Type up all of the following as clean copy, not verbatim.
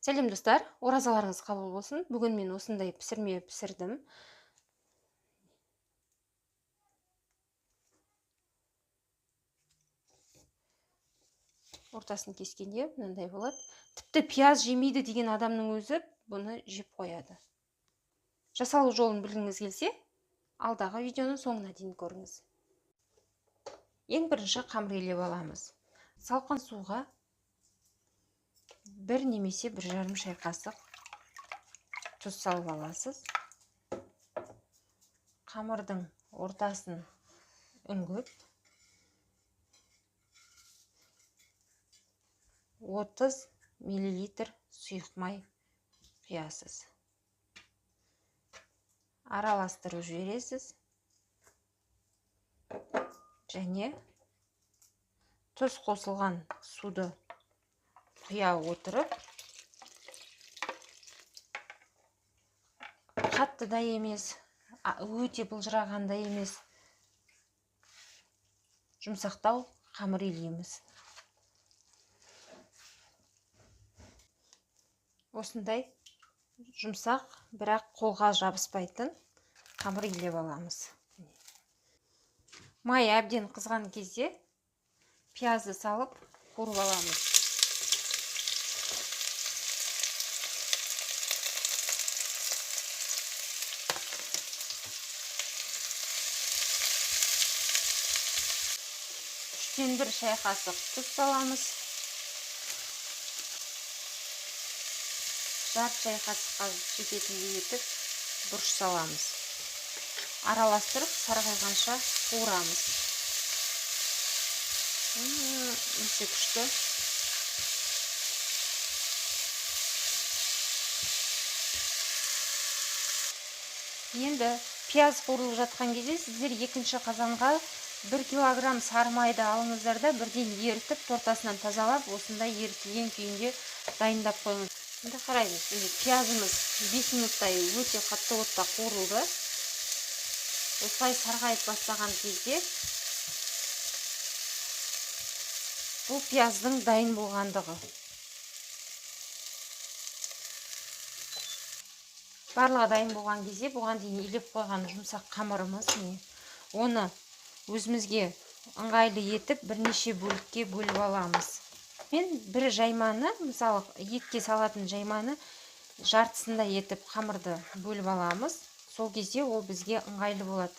Сәлем достар, оразаларыңыз қабыл болсын. Бүгін мен осындай пісірме пісірдім. Ортасын кескенде мынандай болады. Тіпті пияз жемейді деген адамның өзі бұны жеп қояды. Жасалу жолын білгіңіз келсе, алдағы видеоны соңына дейін көріңіз. Ең бірінші қамыр илеп аламыз. Салқын суға 1 немесе 1,5 шай қасық тұз салып аласыз. Қамырдың ортасын үңгіп 30 мл сұйық май құясыз. Араластырып жібересіз. Және тұз қосылған суды құя отырып, қатты да емес, өте былжыраған да емес, жұмсақтау қамыр илейміз. Осындай жұмсақ, бірақ қолға жабыспайтын қамыр илеп аламыз. Май әбден қызған кезде пиязды салып қуырып аламыз. Үштен 1 шай қасық тұз саламыз. Жарты шай қасыққа жететіндей етіп бұрыш саламыз. Араластырып сарғайғанша қуырамыз. Өте күшті. Енді пияз қуырылып жатқан кезде сіздер екінші қазанға 1 кг сары майды алыңыздар да бірден ерітіп, ортасынан тазалап, осындай ерітілген күйінде дайындап қойыңыз. Енді қараймыз, пиязымыз 5 минуттай өте қатты отта қуырылды. Осылай сарғайып бастаған кезде бұл пияздың дайын болғандығы. Барлығы дайын болған кезде бұған дейін илеп қойған жұмсақ қамырымыз, оны өзімізге ыңғайлы етіп бірнеше бөлікке бөліп аламыз. Мен бір жайманы, мысалы етке салатын жайманы жартысында етіп қамырды бөліп аламыз. Сол кезде ол бізге ыңғайлы болады.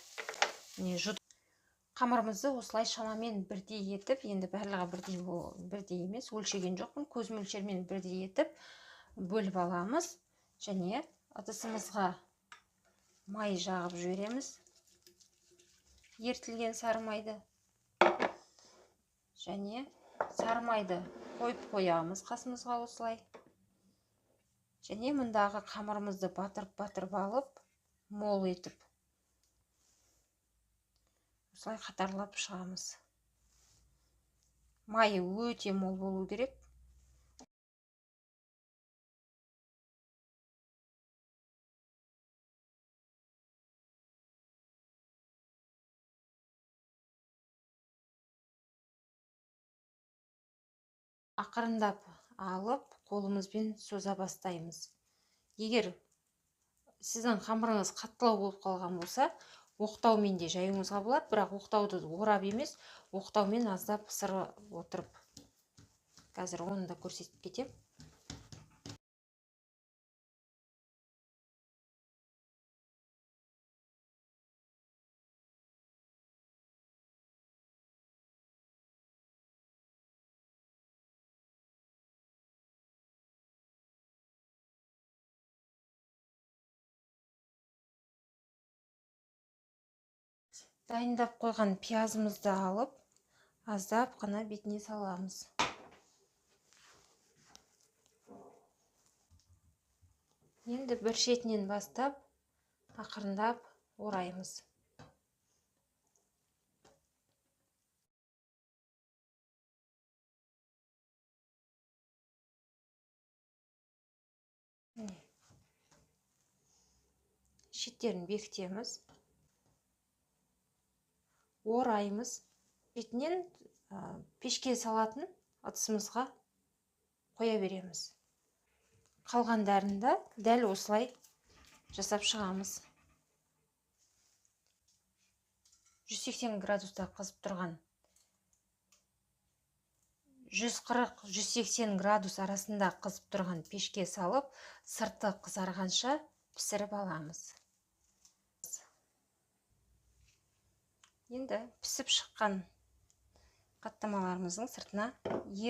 Қамырымызды осылай шамамен бірдей етіп, енді барлығы бірдей емес, өлшеген жоқпын, көз мөлшермен бірдей етіп бөліп аламыз. Және ыдысымызға май жағып жібереміз. Ерітілген сары майды. Және сары майды қойып қоямыз қасымызға осылай. Және мұндағы қамырымызды батырып алып, мол етіп осылай қатарлап шығамыз. Майы өте мол болу керек. Ақырындап алып, қолымызбен соза бастаймыз. Егер сіздің қамырыңыз қаттылау болып қалған болса, оқтаумен де жаюыңызға болады, бірақ оқтауды орап емес, оқтаумен аздап ысырып отырып. Қазір оны да көрсетіп кетем. Дайындап қойған пиязымызды алып, аздап қана бетіне саламыз. Енді бір шетінен бастап, ақырындап ораймыз. Шеттерін бекітеміз. Ораймыз. Бетінен пешке салатын ыдысымызға қоя береміз. қалғандарын да дәл осылай жасап шығамыз. 180 градуста қызып тұрған 140-180 градус арасында қызып тұрған пешке салып, сырты қызарғанша пісіріп аламыз. Енді пісіп шыққан қаттамаларымыздың сыртына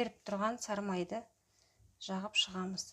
еріп тұрған сары майды жағып шығамыз.